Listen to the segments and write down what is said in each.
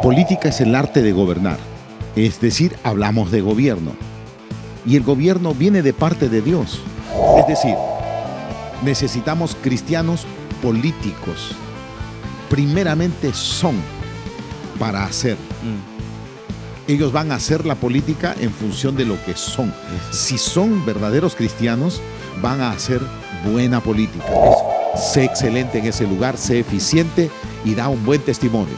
Política es el arte de gobernar, es decir, hablamos de gobierno. Y el gobierno viene de parte de Dios. Es decir, necesitamos cristianos políticos. Primeramente son para hacer. Ellos van a hacer la política en función de lo que son. Si son verdaderos cristianos, van a hacer buena política. Sé excelente en ese lugar, sé eficiente y da un buen testimonio.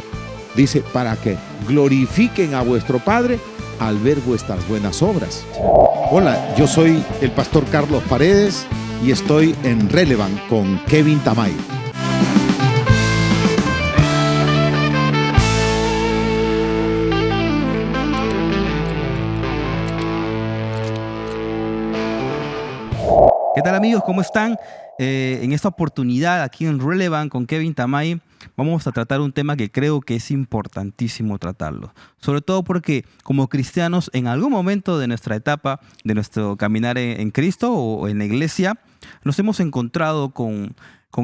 Dice, para que glorifiquen a vuestro Padre al ver vuestras buenas obras. Hola, yo soy el pastor Carlos Paredes y estoy en Relevant con Kevin Tamay. ¿Qué tal, amigos? ¿Cómo están? En esta oportunidad aquí en Relevant con Kevin Tamay vamos a tratar un tema que creo que es importantísimo tratarlo. Sobre todo porque como cristianos en algún momento de nuestra etapa, de nuestro caminar en Cristo o en la iglesia, nos hemos encontrado con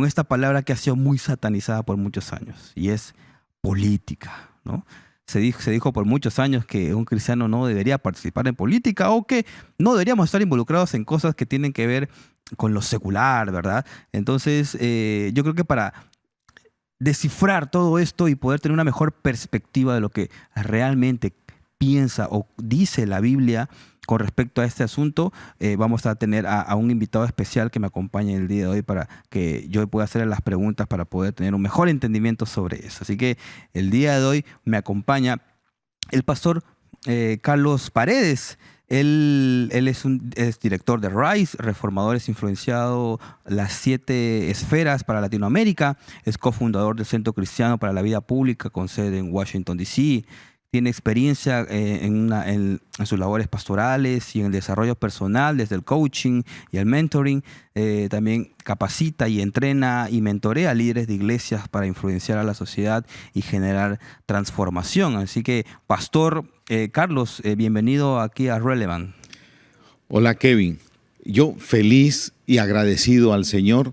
esta palabra que ha sido muy satanizada por muchos años y es política, ¿no? Se dijo por muchos años que un cristiano no debería participar en política o que no deberíamos estar involucrados en cosas que tienen que ver con lo secular, ¿verdad? Entonces, yo creo que para descifrar todo esto y poder tener una mejor perspectiva de lo que realmente piensa o dice la Biblia con respecto a este asunto, vamos a tener a un invitado especial que me acompañe el día de hoy para que yo pueda hacerle las preguntas para poder tener un mejor entendimiento sobre eso. Así que el día de hoy me acompaña el pastor Carlos Paredes. Él es director de RISE, Reformadores Influenciado las 7 Esferas para Latinoamérica. Es cofundador del Centro Cristiano para la Vida Pública con sede en Washington, D.C., tiene experiencia en sus labores pastorales y en el desarrollo personal, desde el coaching y el mentoring. También capacita y entrena y mentorea a líderes de iglesias para influenciar a la sociedad y generar transformación. Así que, Pastor Carlos, bienvenido aquí a Relevant. Hola, Kevin. Yo feliz y agradecido al Señor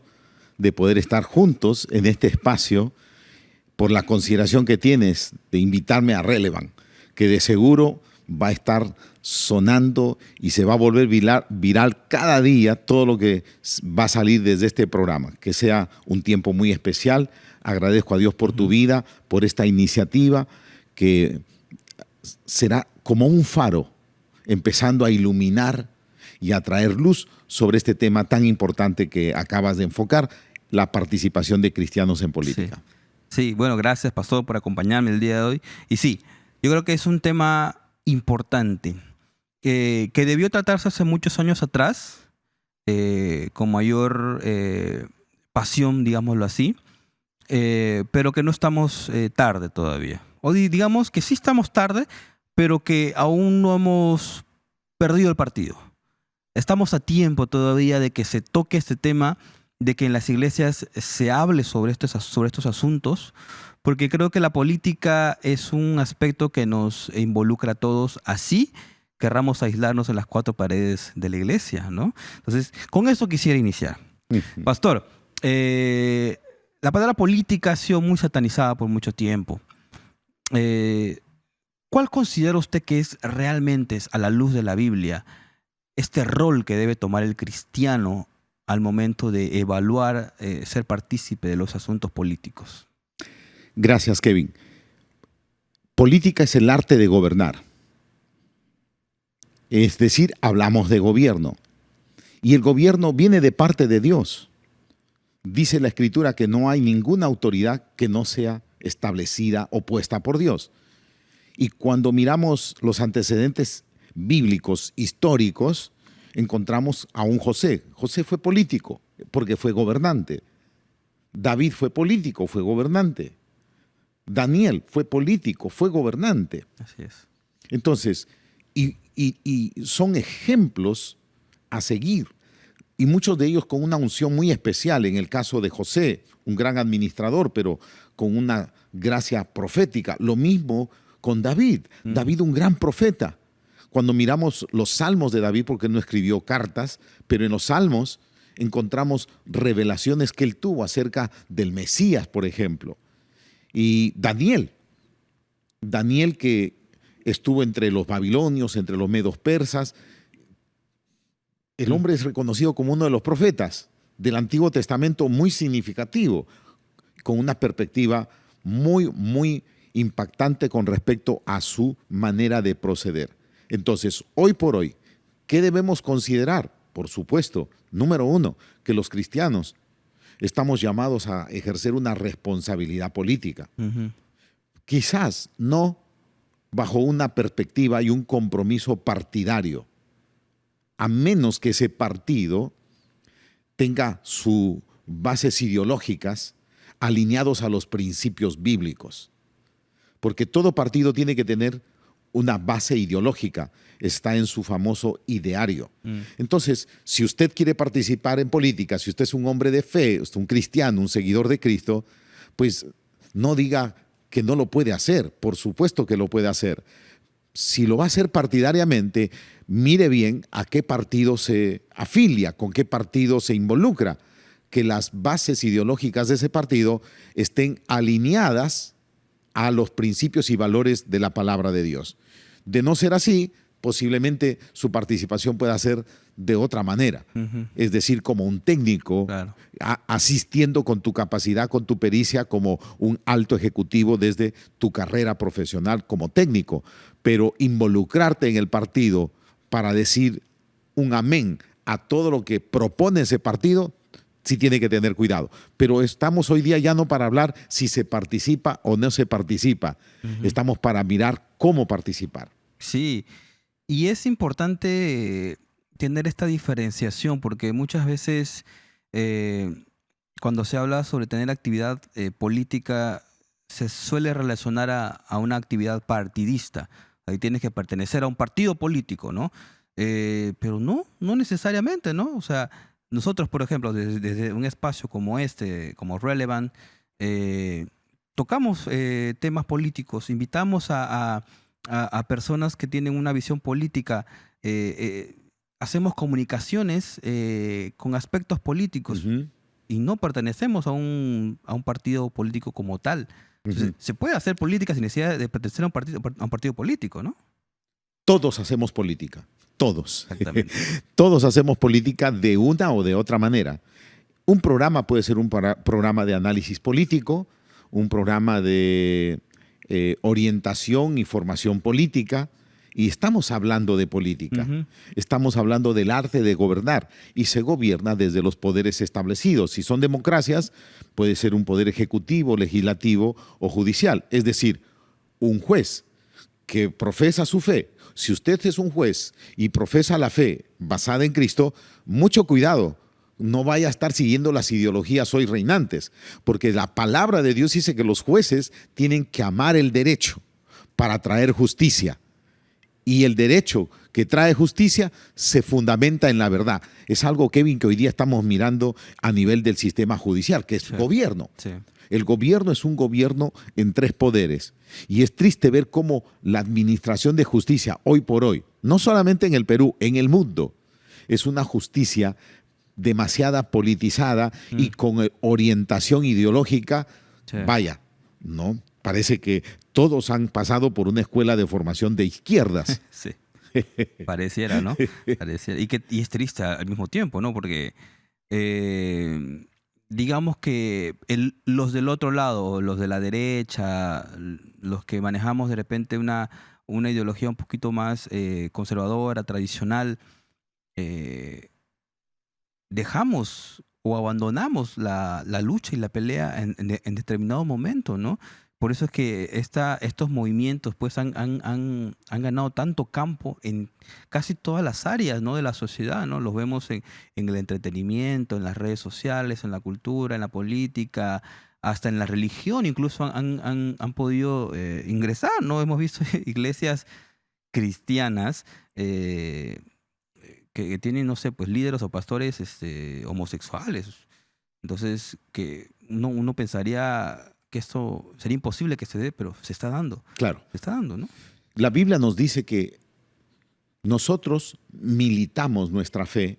de poder estar juntos en este espacio por la consideración que tienes de invitarme a Relevant, que de seguro va a estar sonando y se va a volver viral cada día todo lo que va a salir desde este programa. Que sea un tiempo muy especial. Agradezco a Dios por tu vida, por esta iniciativa que será como un faro, empezando a iluminar y a traer luz sobre este tema tan importante que acabas de enfocar, la participación de cristianos en política. Sí. Sí, bueno, gracias, pastor, por acompañarme el día de hoy. Y sí, yo creo que es un tema importante que debió tratarse hace muchos años atrás, con mayor pasión, digámoslo así, pero que no estamos tarde todavía. O digamos que sí estamos tarde, pero que aún no hemos perdido el partido. Estamos a tiempo todavía de que se toque este tema, de que en las iglesias se hable sobre estos asuntos, porque creo que la política es un aspecto que nos involucra a todos, así querramos aislarnos en las 4 paredes de la iglesia, ¿no? Entonces, con eso quisiera iniciar. Pastor, la palabra política ha sido muy satanizada por mucho tiempo. ¿Cuál considera usted que es realmente, a la luz de la Biblia, este rol que debe tomar el cristiano al momento de evaluar, ser partícipe de los asuntos políticos? Gracias, Kevin. Política es el arte de gobernar. Es decir, hablamos de gobierno. Y el gobierno viene de parte de Dios. Dice la Escritura que no hay ninguna autoridad que no sea establecida o puesta por Dios. Y cuando miramos los antecedentes bíblicos, históricos, encontramos a un José. José fue político porque fue gobernante. David fue político, fue gobernante. Daniel fue político, fue gobernante. Así es. Entonces, y son ejemplos a seguir. Y muchos de ellos con una unción muy especial. En el caso de José, un gran administrador, pero con una gracia profética. Lo mismo con David. David, un gran profeta. Cuando miramos los salmos de David, porque no escribió cartas, pero en los salmos encontramos revelaciones que él tuvo acerca del Mesías, por ejemplo. Y Daniel, Daniel, que estuvo entre los babilonios, entre los medos persas. El hombre es reconocido como uno de los profetas del Antiguo Testamento muy significativo, con una perspectiva muy, muy impactante con respecto a su manera de proceder. Entonces, hoy por hoy, ¿qué debemos considerar? Por supuesto, número uno, que los cristianos estamos llamados a ejercer una responsabilidad política. Quizás no bajo una perspectiva y un compromiso partidario, a menos que ese partido tenga sus bases ideológicas alineados a los principios bíblicos. Porque todo partido tiene que tener una base ideológica, está en su famoso ideario. Entonces, si usted quiere participar en política, si usted es un hombre de fe, un cristiano, un seguidor de Cristo, pues no diga que no lo puede hacer. Por supuesto que lo puede hacer. Si lo va a hacer partidariamente, mire bien a qué partido se afilia, con qué partido se involucra, que las bases ideológicas de ese partido estén alineadas a los principios y valores de la palabra de Dios. De no ser así, posiblemente su participación pueda ser de otra manera, es decir, como un técnico, claro, asistiendo con tu capacidad, con tu pericia, como un alto ejecutivo desde tu carrera profesional como técnico, pero involucrarte en el partido para decir un amén a todo lo que propone ese partido, sí tiene que tener cuidado. Pero estamos hoy día ya no para hablar si se participa o no se participa, estamos para mirar cómo participar. Sí, y es importante tener esta diferenciación, porque muchas veces cuando se habla sobre tener actividad política, se suele relacionar a una actividad partidista. Ahí tienes que pertenecer a un partido político, ¿no? Pero no necesariamente, ¿no? O sea, nosotros, por ejemplo, desde un espacio como este, como Relevant, tocamos temas políticos, invitamos a personas que tienen una visión política, hacemos comunicaciones con aspectos políticos y no pertenecemos a un partido político como tal. Entonces, se puede hacer política sin necesidad de pertenecer a un partido político, ¿no? Todos hacemos política, todos. Exactamente. Todos hacemos política de una o de otra manera. Un programa puede ser un programa de análisis político, un programa de orientación y formación política, y estamos hablando de política. Estamos hablando del arte de gobernar, y se gobierna desde los poderes establecidos. Si son democracias, puede ser un poder ejecutivo, legislativo o judicial. Es decir, un juez que profesa su fe. Si usted es un juez y profesa la fe basada en Cristo, mucho cuidado. No vaya a estar siguiendo las ideologías hoy reinantes, porque la palabra de Dios dice que los jueces tienen que amar el derecho para traer justicia. Y el derecho que trae justicia se fundamenta en la verdad. Es algo, Kevin, que hoy día estamos mirando a nivel del sistema judicial, que es gobierno. Sí. El gobierno es un gobierno en tres poderes. Y es triste ver cómo la administración de justicia hoy por hoy, no solamente en el Perú, en el mundo, es una justicia demasiada politizada y con orientación ideológica. Vaya, ¿no? Parece que todos han pasado por una escuela de formación de izquierdas. Sí, pareciera, ¿no? Pareciera. Y es triste al mismo tiempo, ¿no? Porque digamos que los del otro lado, los de la derecha, los que manejamos de repente una ideología un poquito más conservadora, tradicional, dejamos o abandonamos la lucha y la pelea en determinado momento, ¿no? Por eso es que estos movimientos pues han ganado tanto campo en casi todas las áreas, ¿no?, de la sociedad, ¿no? Los vemos en el entretenimiento, en las redes sociales, en la cultura, en la política, hasta en la religión incluso han podido ingresar, ¿no? Hemos visto iglesias cristianas que tienen, no sé, pues líderes o pastores homosexuales. Entonces, que uno pensaría que esto sería imposible que se dé, pero se está dando. Claro. Se está dando, ¿no? La Biblia nos dice que nosotros militamos nuestra fe,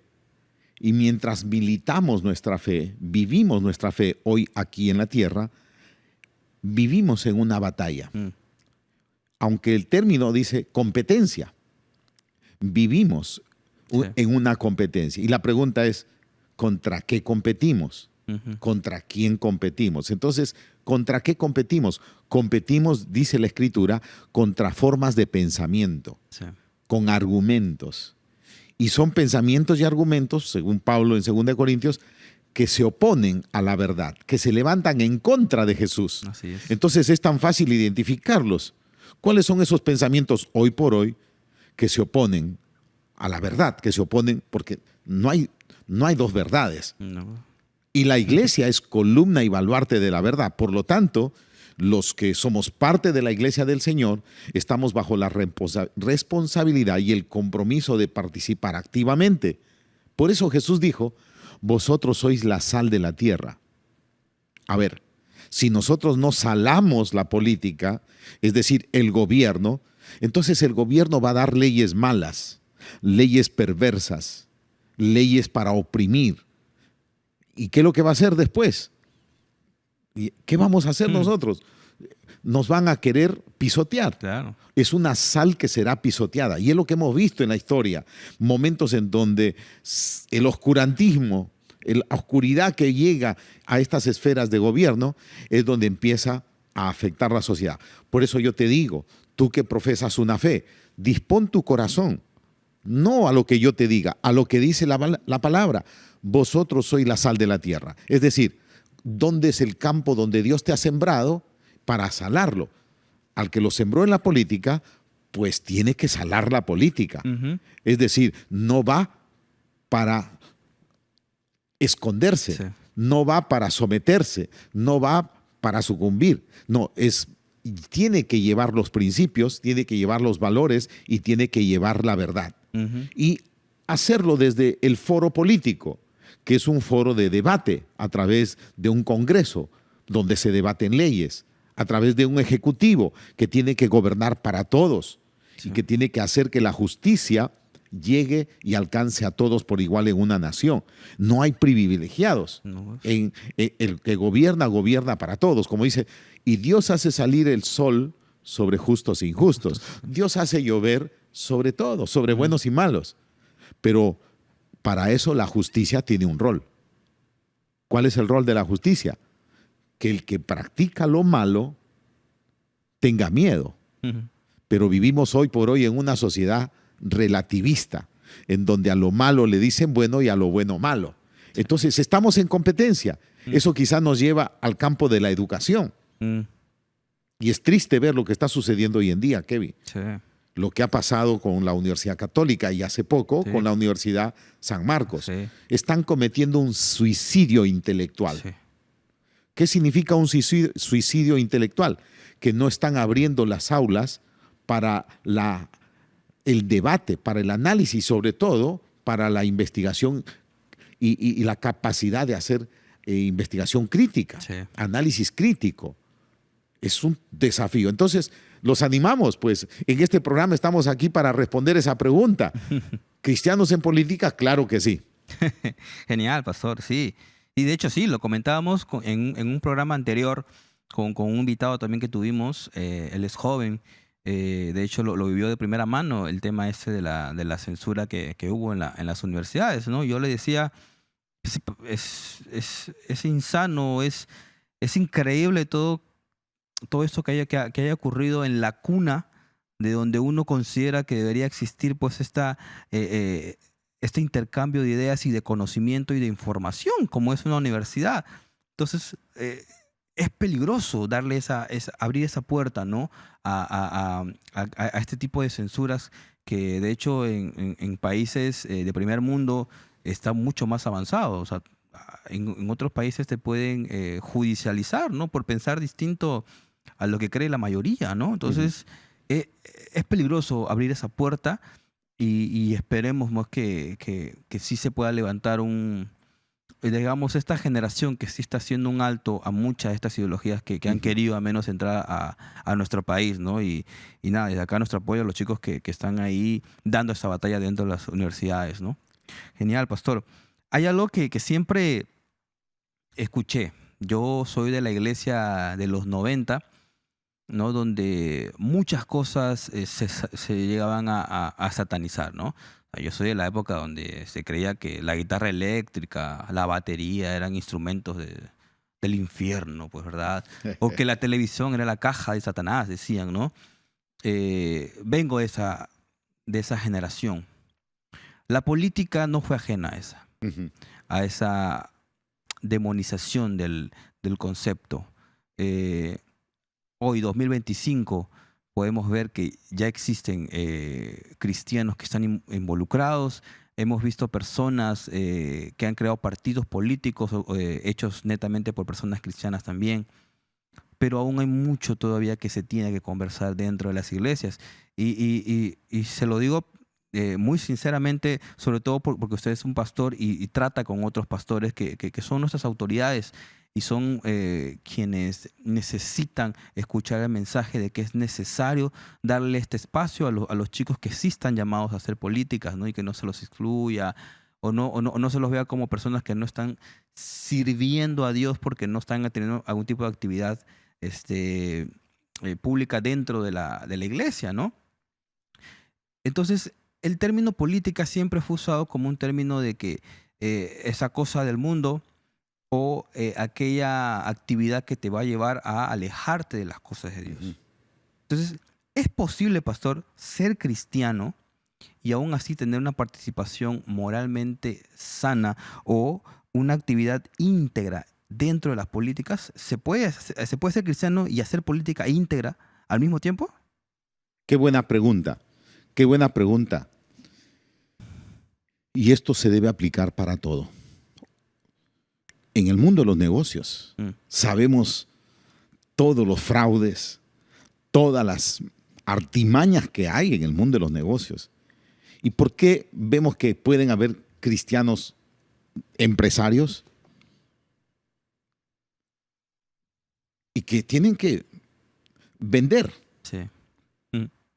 y mientras militamos nuestra fe, vivimos nuestra fe hoy aquí en la tierra, vivimos en una batalla. aunque el término dice competencia, vivimos Sí. en una competencia. Y la pregunta es, ¿contra qué competimos? Ujú. ¿Contra quién competimos? Entonces, ¿contra qué competimos? Competimos, dice la Escritura, contra formas de pensamiento, Sí. con argumentos. Y son pensamientos y argumentos, según Pablo en 2 Corintios, que se oponen a la verdad, que se levantan en contra de Jesús. Así es. Entonces es tan fácil identificarlos. ¿Cuáles son esos pensamientos hoy por hoy que se oponen a la verdad? Que se oponen porque no hay dos verdades. No. Y la iglesia es columna y baluarte de la verdad. Por lo tanto, los que somos parte de la iglesia del Señor estamos bajo la responsabilidad y el compromiso de participar activamente. Por eso Jesús dijo, vosotros sois la sal de la tierra. A ver, si nosotros no salamos la política, es decir, el gobierno, entonces el gobierno va a dar leyes malas, leyes perversas, leyes para oprimir. ¿Y qué es lo que va a hacer después? ¿Qué vamos a hacer nosotros? Nos van a querer pisotear. Claro. Es una sal que será pisoteada. Y es lo que hemos visto en la historia. Momentos en donde el oscurantismo, la oscuridad que llega a estas esferas de gobierno, es donde empieza a afectar la sociedad. Por eso yo te digo, tú que profesas una fe, dispón tu corazón, no a lo que yo te diga, a lo que dice la palabra. Vosotros sois la sal de la tierra. Es decir, ¿dónde es el campo donde Dios te ha sembrado para salarlo? Al que lo sembró en la política, pues tiene que salar la política. Ujú. Es decir, no va para esconderse, Sí. no va para someterse, no va para sucumbir. No, tiene que llevar los principios, tiene que llevar los valores y tiene que llevar la verdad. Ujú. Y hacerlo desde el foro político, que es un foro de debate a través de un congreso donde se debaten leyes, a través de un ejecutivo que tiene que gobernar para todos y que tiene que hacer que la justicia llegue y alcance a todos por igual en una nación. No hay privilegiados. No. El que gobierna, gobierna para todos. Como dice, y Dios hace salir el sol sobre justos e injustos. Dios hace llover sobre todo, sobre buenos y malos. Pero para eso la justicia tiene un rol. ¿Cuál es el rol de la justicia? Que el que practica lo malo tenga miedo. Ujú. Pero vivimos hoy por hoy en una sociedad relativista, en donde a lo malo le dicen bueno y a lo bueno malo. Entonces estamos en competencia. Eso quizás nos lleva al campo de la educación. Mm. Y es triste ver lo que está sucediendo hoy en día, Kevin. Sí. Lo que ha pasado con la Universidad Católica y hace poco Sí. con la Universidad San Marcos. Sí. Están cometiendo un suicidio intelectual. Sí. ¿Qué significa un suicidio intelectual? Que no están abriendo las aulas para el debate, para el análisis, sobre todo para la investigación y la capacidad de hacer investigación crítica, Sí. análisis crítico. Es un desafío. Entonces, los animamos, pues en este programa estamos aquí para responder esa pregunta. ¿Cristianos en política? Claro que sí. Genial, pastor, sí. Y de hecho sí, lo comentábamos en un programa anterior con un invitado también que tuvimos. Él es joven. De hecho, lo vivió de primera mano el tema ese de la censura que hubo en las universidades, ¿no? Yo le decía, es insano, es increíble todo esto que haya ocurrido en la cuna de donde uno considera que debería existir pues este intercambio de ideas y de conocimiento y de información, como es una universidad. Entonces, es peligroso abrir esa puerta, ¿no? a este tipo de censuras que, de hecho, en países de primer mundo está mucho más avanzado. O sea, en otros países te pueden judicializar, ¿no? Por pensar distinto a lo que cree la mayoría, ¿no? Entonces, es peligroso abrir esa puerta. Y esperemos más que sí se pueda levantar digamos, esta generación que sí está haciendo un alto a muchas de estas ideologías que han querido al menos entrar a nuestro país, ¿no? Y nada, desde acá nuestro apoyo a los chicos que están ahí dando esta batalla dentro de las universidades, ¿no? Genial, pastor. Hay algo que siempre escuché. Yo soy de la iglesia de los 90 ¿no? Donde muchas cosas se llegaban a satanizar, ¿no? Yo soy de la época donde se creía que la guitarra eléctrica, la batería eran instrumentos del infierno, pues, ¿verdad? O que la televisión era la caja de Satanás, decían, ¿no? Vengo de esa generación. La política no fue ajena Ujú. a esa demonización del concepto. Hoy, 2025, podemos ver que ya existen cristianos que están involucrados. Hemos visto personas que han creado partidos políticos hechos netamente por personas cristianas también. Pero aún hay mucho todavía que se tiene que conversar dentro de las iglesias. Y se lo digo muy sinceramente, sobre todo porque usted es un pastor y trata con otros pastores que son nuestras autoridades y son quienes necesitan escuchar el mensaje de que es necesario darle este espacio a los chicos que sí están llamados a hacer políticas, ¿no? Y que no se los excluya o no se los vea como personas que no están sirviendo a Dios porque no están teniendo algún tipo de actividad pública dentro de la iglesia, ¿no? Entonces, el término política siempre fue usado como un término de que esa cosa del mundo o aquella actividad que te va a llevar a alejarte de las cosas de Dios. Ujú. Entonces, ¿es posible, pastor, ser cristiano y aún así tener una participación moralmente sana o una actividad íntegra dentro de las políticas? ¿Se puede ser cristiano y hacer política íntegra al mismo tiempo? Qué buena pregunta, qué buena pregunta. Y esto se debe aplicar para todo. En el mundo de los negocios, sabemos todos los fraudes, todas las artimañas que hay en el mundo de los negocios. ¿Y por qué vemos que pueden haber cristianos empresarios y que tienen que vender? Sí.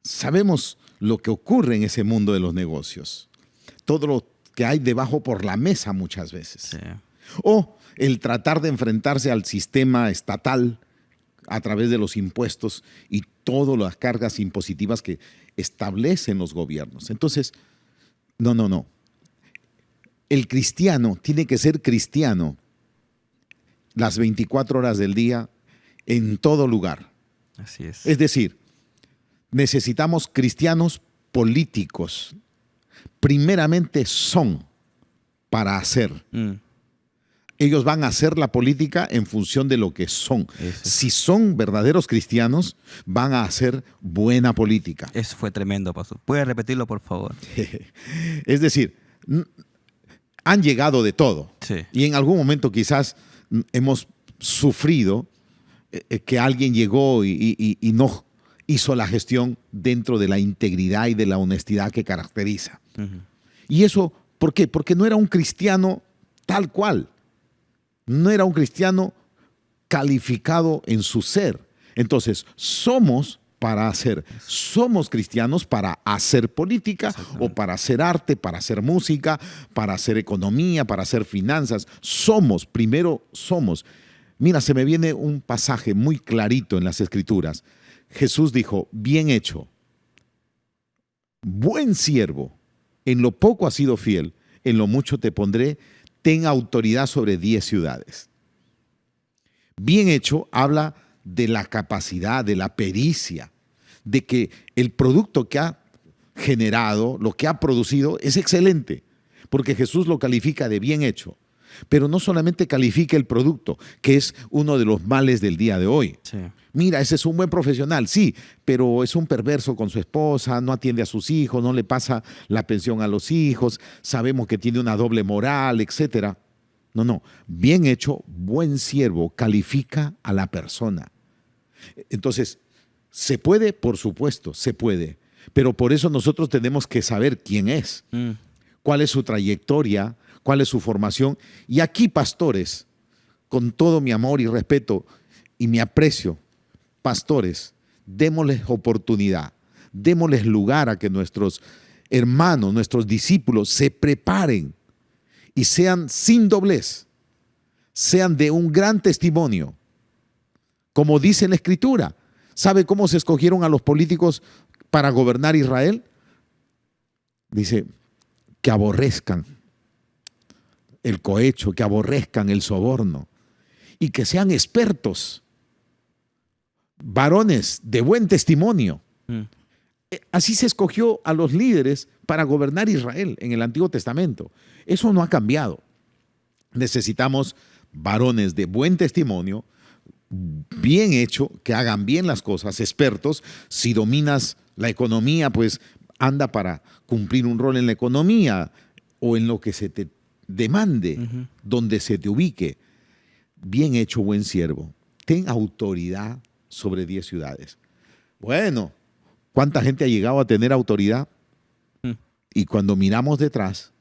Sabemos lo que ocurre en ese mundo de los negocios. Todo lo que hay debajo por la mesa muchas veces. Sí. O el tratar de enfrentarse al sistema estatal a través de los impuestos y todas las cargas impositivas que establecen los gobiernos. Entonces, no. El cristiano tiene que ser cristiano las 24 horas del día en todo lugar. Así es. Es decir, necesitamos cristianos políticos. Primeramente son para hacer. Ellos van a hacer la política en función de lo que son. Eso. Si son verdaderos cristianos, van a hacer buena política. Eso fue tremendo, pastor. ¿Puede repetirlo, por favor? Es decir, han llegado de todo. Sí. Y en algún momento quizás hemos sufrido que alguien llegó y no hizo la gestión dentro de la integridad y de la honestidad que caracteriza. Y eso, ¿por qué? Porque no era un cristiano tal cual. No era un cristiano calificado en su ser. Entonces, somos para hacer. Somos cristianos para hacer política o para hacer arte, para hacer música, para hacer economía, para hacer finanzas. Primero somos. Mira, se me viene un pasaje muy clarito en las Escrituras. Jesús dijo, bien hecho, buen siervo, en lo poco has sido fiel, en lo mucho te pondré, ten autoridad sobre 10 ciudades. Bien hecho habla de la capacidad, de la pericia, de que el producto que ha generado, lo que ha producido, es excelente, porque Jesús lo califica de bien hecho. Pero no solamente califica el producto, que es uno de los males del día de hoy. Sí. Mira, ese es un buen profesional, sí, pero es un perverso con su esposa, no atiende a sus hijos, no le pasa la pensión a los hijos, sabemos que tiene una doble moral, etc. No. Bien hecho, buen siervo, califica a la persona. Entonces, ¿se puede? Por supuesto, se puede. Pero por eso nosotros tenemos que saber quién es, cuál es su trayectoria, cuál es su formación. Y aquí, pastores, con todo mi amor y respeto y mi aprecio, pastores, démosles oportunidad, démosles lugar a que nuestros hermanos, nuestros discípulos se preparen y sean sin doblez, sean de un gran testimonio. Como dice la Escritura, ¿Sabe cómo se escogieron a los políticos para gobernar Israel? Dice, que aborrezcan el cohecho, que aborrezcan el soborno y que sean expertos, varones de buen testimonio. Así se escogió a los líderes para gobernar Israel en el Antiguo Testamento. Eso no ha cambiado. Necesitamos varones de buen testimonio, bien hecho, que hagan bien las cosas, expertos. Si dominas la economía, pues anda para cumplir un rol en la economía o en lo que se te demande, donde se te ubique. Bien hecho, buen siervo. Ten autoridad sobre 10 ciudades. Bueno, ¿cuánta gente ha llegado a tener autoridad? Y cuando miramos detrás,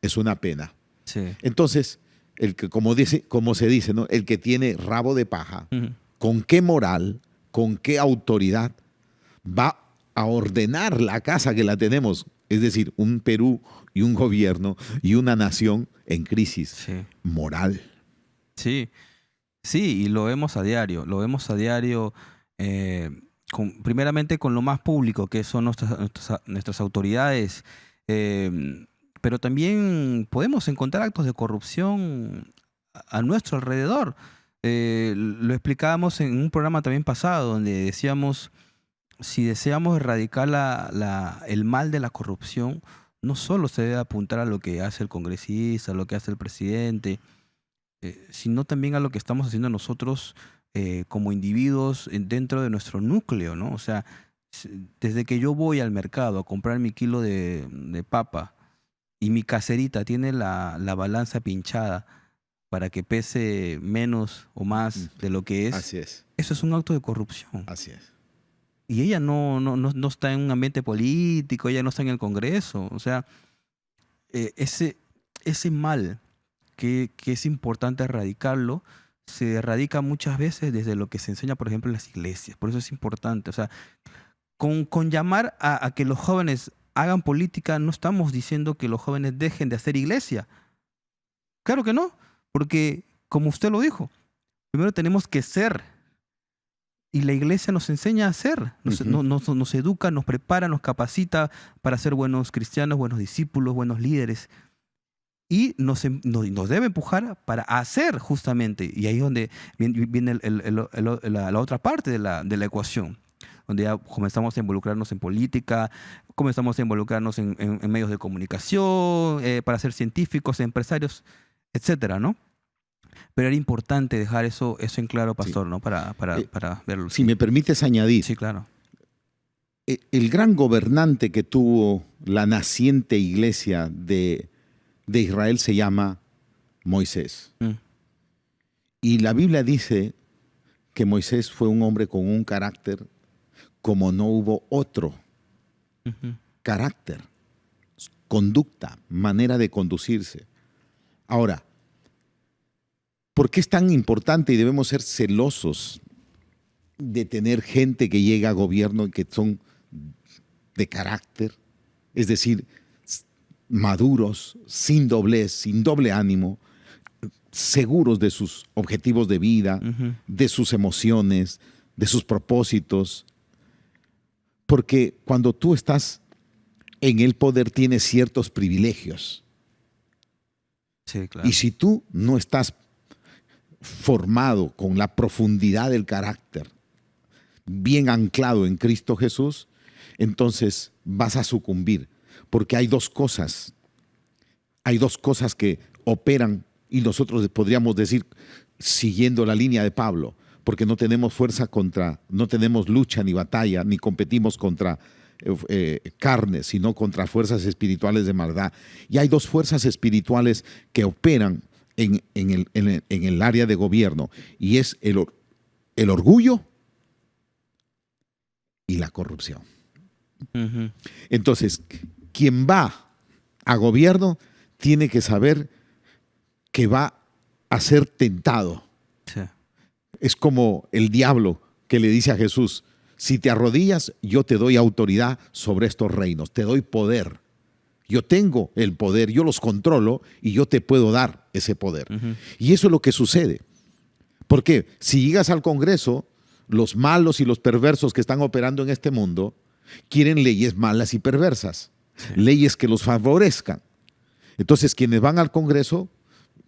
es una pena. Sí. Entonces, el que, como se dice, ¿no? El que tiene rabo de paja, ¿con qué moral, con qué autoridad va a ordenar la casa que la tenemos? Es decir, un Perú y un gobierno y una nación en crisis moral. Sí, sí, y lo vemos a diario. Lo vemos a diario, primeramente con lo más público, que son nuestras autoridades. Pero también podemos encontrar actos de corrupción a nuestro alrededor. Lo explicábamos en un programa también pasado, donde decíamos, si deseamos erradicar el mal de la corrupción, no solo se debe apuntar a lo que hace el congresista, a lo que hace el presidente, sino también a lo que estamos haciendo nosotros como individuos dentro de nuestro núcleo, ¿no? O sea, desde que yo voy al mercado a comprar mi kilo de papa y mi caserita tiene la balanza pinchada para que pese menos o más de lo que es, Así es. Eso es un acto de corrupción. Así es. Y ella no está en un ambiente político, ella no está en el Congreso. O sea, ese mal que es importante erradicarlo, se erradica muchas veces desde lo que se enseña, por ejemplo, en las iglesias. Por eso es importante. O sea, con llamar a que los jóvenes hagan política, no estamos diciendo que los jóvenes dejen de hacer iglesia. Claro que no, porque como usted lo dijo, primero tenemos que ser. Y la iglesia nos enseña a ser, nos educa, nos prepara, nos capacita para ser buenos cristianos, buenos discípulos, buenos líderes. Y nos debe empujar para hacer justamente. Y ahí es donde viene la otra parte de la ecuación, donde ya comenzamos a involucrarnos en política, comenzamos a involucrarnos en medios de comunicación, para ser científicos, empresarios, etcétera, ¿no? Pero era importante dejar eso en claro, pastor, ¿no? Para verlo. Si me permites añadir. Sí, claro. El gran gobernante que tuvo la naciente iglesia de Israel se llama Moisés. Y la Biblia dice que Moisés fue un hombre con un carácter como no hubo otro. Carácter, conducta, manera de conducirse. Ahora, ¿por qué es tan importante y debemos ser celosos de tener gente que llega a gobierno y que son de carácter? Es decir, maduros, sin doblez, sin doble ánimo, seguros de sus objetivos de vida, de sus emociones, de sus propósitos. Porque cuando tú estás en el poder tienes ciertos privilegios. Sí, claro. Y si tú no estás formado con la profundidad del carácter, bien anclado en Cristo Jesús, entonces vas a sucumbir. Porque hay dos cosas que operan, y nosotros podríamos decir, siguiendo la línea de Pablo, porque no tenemos no tenemos lucha ni batalla, ni competimos contra carne, sino contra fuerzas espirituales de maldad. Y hay dos fuerzas espirituales que operan en el área de gobierno, y es el orgullo y la corrupción. Entonces, quien va a gobierno tiene que saber que va a ser tentado. Sí. Es como el diablo que le dice a Jesús: si te arrodillas, yo te doy autoridad sobre estos reinos, te doy poder. Yo tengo el poder, yo los controlo y yo te puedo dar ese poder. Y eso es lo que sucede. Porque si llegas al Congreso, los malos y los perversos que están operando en este mundo quieren leyes malas y perversas, leyes que los favorezcan. Entonces, quienes van al Congreso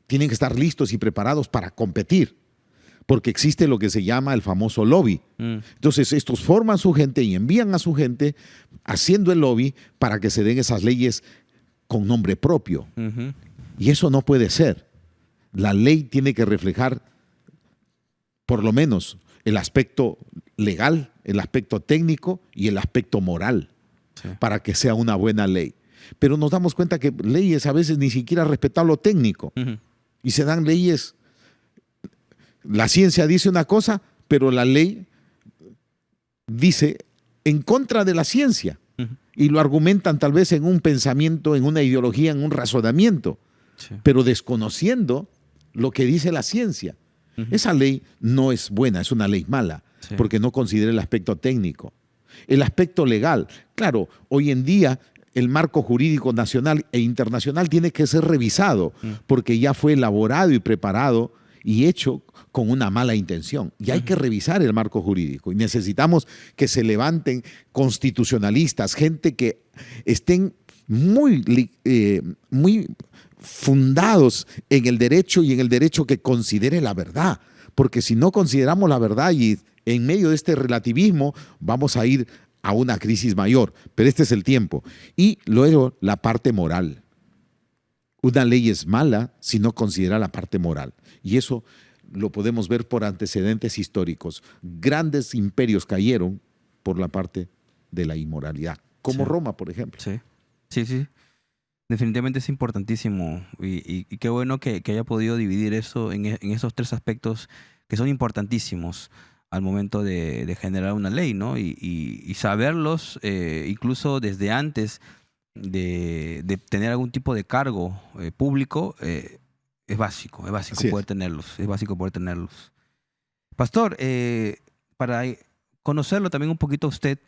tienen que estar listos y preparados para competir, porque existe lo que se llama el famoso lobby. Entonces, estos forman su gente y envían a su gente haciendo el lobby para que se den esas leyes con nombre propio. Y eso no puede ser. La ley tiene que reflejar, por lo menos, el aspecto legal, el aspecto técnico y el aspecto moral, para que sea una buena ley. Pero nos damos cuenta que leyes a veces ni siquiera respetan lo técnico. Y se dan leyes. La ciencia dice una cosa, pero la ley dice en contra de la ciencia. Y lo argumentan tal vez en un pensamiento, en una ideología, en un razonamiento, pero desconociendo lo que dice la ciencia. Esa ley no es buena, es una ley mala, porque no considera el aspecto técnico. El aspecto legal, claro, hoy en día el marco jurídico nacional e internacional tiene que ser revisado, porque ya fue elaborado y preparado y hecho con una mala intención. Y hay que revisar el marco jurídico. Y necesitamos que se levanten constitucionalistas, gente que estén muy fundados en el derecho y en el derecho que considere la verdad. Porque si no consideramos la verdad y en medio de este relativismo vamos a ir a una crisis mayor. Pero este es el tiempo. Y luego la parte moral. Una ley es mala si no considera la parte moral. Y eso lo podemos ver por antecedentes históricos. Grandes imperios cayeron por la parte de la inmoralidad, como Roma, por ejemplo. Sí. Definitivamente es importantísimo y qué bueno que haya podido dividir eso en esos tres aspectos que son importantísimos al momento de generar una ley, ¿no? Y saberlos incluso desde antes de tener algún tipo de cargo público. Es básico poder tenerlos. Es básico poder tenerlos. Pastor, para conocerlo también un poquito a usted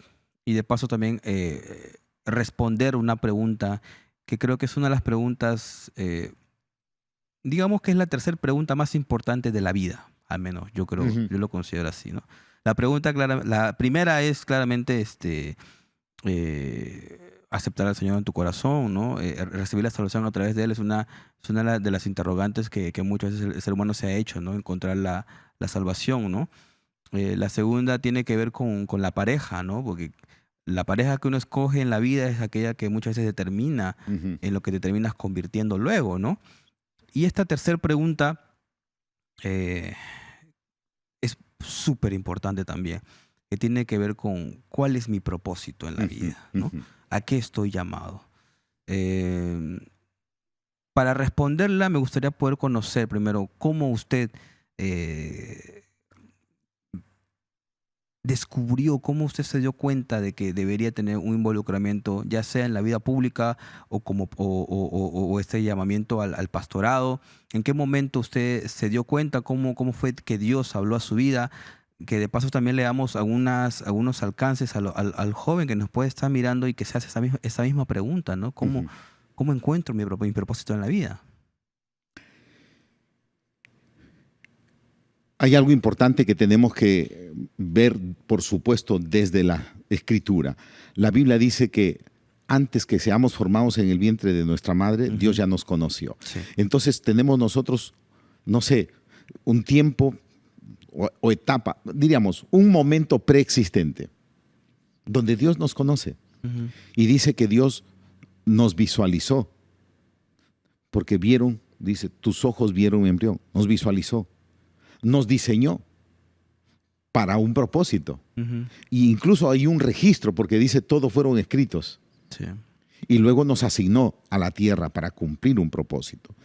y de paso también responder una pregunta que creo que es una de las preguntas, digamos que es la tercera pregunta más importante de la vida, al menos yo creo, yo lo considero así, ¿no? La primera es claramente aceptar al Señor en tu corazón, ¿no? Recibir la salvación a través de Él es una de las interrogantes que muchas veces el ser humano se ha hecho, ¿no? Encontrar la salvación, ¿no? La segunda tiene que ver con la pareja, ¿no? Porque la pareja que uno escoge en la vida es aquella que muchas veces determina en lo que te terminas convirtiendo luego, ¿no? Y esta tercera pregunta es súper importante también, que tiene que ver con cuál es mi propósito en la vida, ¿no? ¿A qué estoy llamado? Para responderla me gustaría poder conocer primero cómo usted descubrió, cómo usted se dio cuenta de que debería tener un involucramiento, ya sea en la vida pública o este llamamiento al pastorado. ¿En qué momento usted se dio cuenta? ¿Cómo fue que Dios habló a su vida? Que de paso también le damos algunos alcances al joven que nos puede estar mirando y que se hace esa misma pregunta, ¿no? ¿Cómo encuentro mi propósito en la vida? Hay algo importante que tenemos que ver, por supuesto, desde la Escritura. La Biblia dice que antes que seamos formados en el vientre de nuestra madre, Dios ya nos conoció. Sí. Entonces tenemos nosotros, no sé, un tiempo o etapa, diríamos, un momento preexistente, donde Dios nos conoce. Y dice que Dios nos visualizó, porque vieron, dice, tus ojos vieron mi embrión, nos visualizó. Nos diseñó para un propósito. Y incluso hay un registro, porque dice, todos fueron escritos. Sí. Y luego nos asignó a la tierra para cumplir un propósito.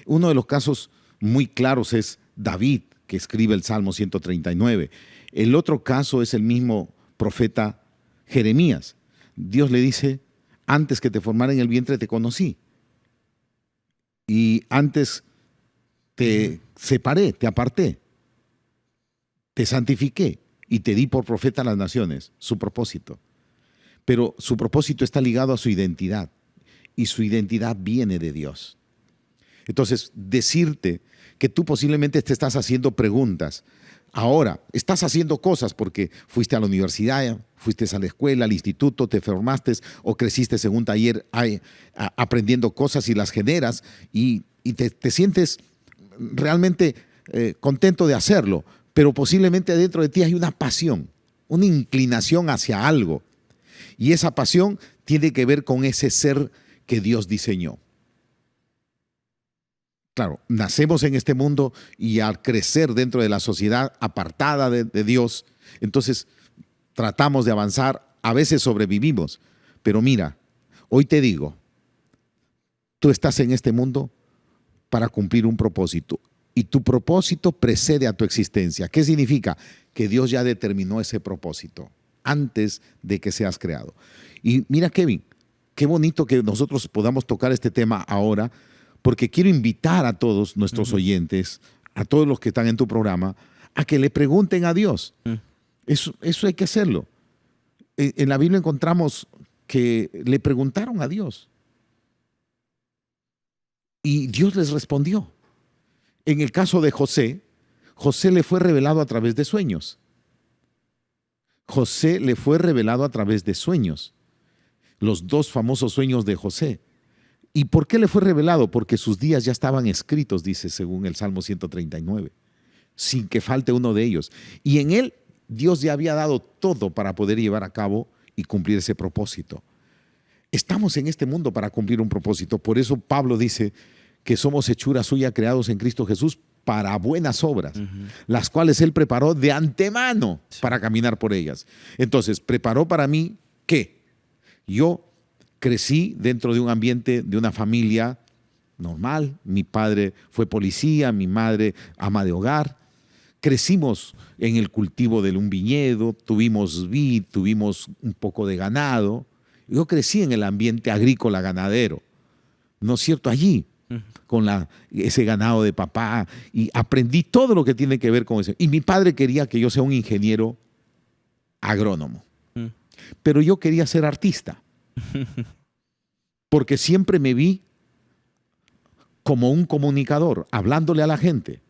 Uno de los casos muy claros es David, que escribe el Salmo 139. El otro caso es el mismo profeta Jeremías. Dios le dice, antes que te formara en el vientre te conocí. Y antes te separé, te aparté. Te santifiqué y te di por profeta a las naciones, su propósito. Pero su propósito está ligado a su identidad y su identidad viene de Dios. Entonces, decirte que tú posiblemente te estás haciendo preguntas Ahora, estás haciendo cosas porque fuiste a la universidad, fuiste a la escuela, al instituto, te formaste o creciste en un taller aprendiendo cosas y las generas y te sientes realmente contento de hacerlo, pero posiblemente dentro de ti hay una pasión, una inclinación hacia algo. Y esa pasión tiene que ver con ese ser que Dios diseñó. Claro, nacemos en este mundo y al crecer dentro de la sociedad apartada de Dios, entonces tratamos de avanzar, a veces sobrevivimos. Pero mira, hoy te digo, tú estás en este mundo para cumplir un propósito y tu propósito precede a tu existencia. ¿Qué significa? Que Dios ya determinó ese propósito antes de que seas creado. Y mira, Kevin, qué bonito que nosotros podamos tocar este tema ahora, porque quiero invitar a todos nuestros oyentes, a todos los que están en tu programa, a que le pregunten a Dios. Eso hay que hacerlo. En la Biblia encontramos que le preguntaron a Dios y Dios les respondió. En el caso de José, José le fue revelado a través de sueños. José le fue revelado a través de sueños. Los dos famosos sueños de José. ¿Y por qué le fue revelado? Porque sus días ya estaban escritos, dice según el Salmo 139, sin que falte uno de ellos. Y en él Dios ya había dado todo para poder llevar a cabo y cumplir ese propósito. Estamos en este mundo para cumplir un propósito. Por eso Pablo dice que somos hechura suya creados en Cristo Jesús para buenas obras, las cuales Él preparó de antemano para caminar por ellas. Entonces, preparó para mí ¿qué? Yo crecí dentro de un ambiente, de una familia normal. Mi padre fue policía, mi madre ama de hogar. Crecimos en el cultivo de un viñedo, tuvimos vid, tuvimos un poco de ganado. Yo crecí en el ambiente agrícola ganadero, ¿no es cierto? Allí, con ese ganado de papá, y aprendí todo lo que tiene que ver con eso. Y mi padre quería que yo sea un ingeniero agrónomo, pero yo quería ser artista. Porque siempre me vi como un comunicador, hablándole a la gente,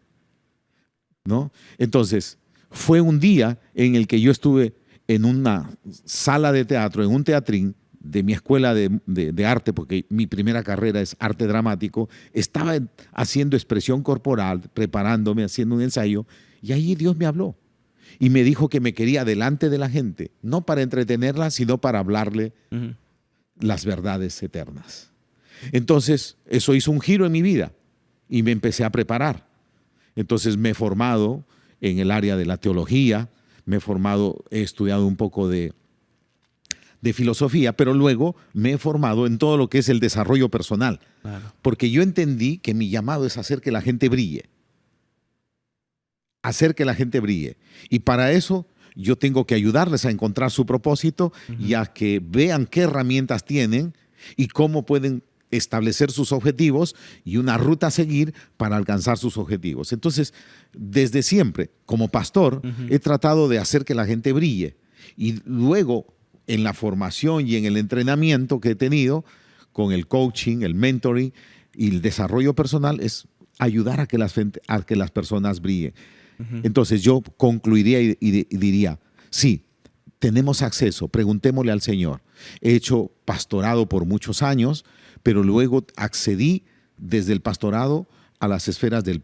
¿no? Entonces, fue un día en el que yo estuve en una sala de teatro, en un teatrín de mi escuela de arte, porque mi primera carrera es arte dramático. Estaba haciendo expresión corporal, preparándome, haciendo un ensayo, y ahí Dios me habló. Y me dijo que me quería delante de la gente, no para entretenerla, sino para hablarle las verdades eternas. Entonces, eso hizo un giro en mi vida y me empecé a preparar. Entonces, me he formado en el área de la teología, he estudiado un poco de filosofía, pero luego me he formado en todo lo que es el desarrollo personal. Claro. Porque yo entendí que mi llamado es hacer que la gente brille. Hacer que la gente brille. Y para eso yo tengo que ayudarles a encontrar su propósito y a que vean qué herramientas tienen y cómo pueden establecer sus objetivos y una ruta a seguir para alcanzar sus objetivos. Entonces, desde siempre, como pastor, he tratado de hacer que la gente brille. Y luego, en la formación y en el entrenamiento que he tenido, con el coaching, el mentoring y el desarrollo personal, es ayudar a que las personas brillen. Entonces yo concluiría y diría, sí, tenemos acceso, preguntémosle al Señor. He hecho pastorado por muchos años, pero luego accedí desde el pastorado a las esferas del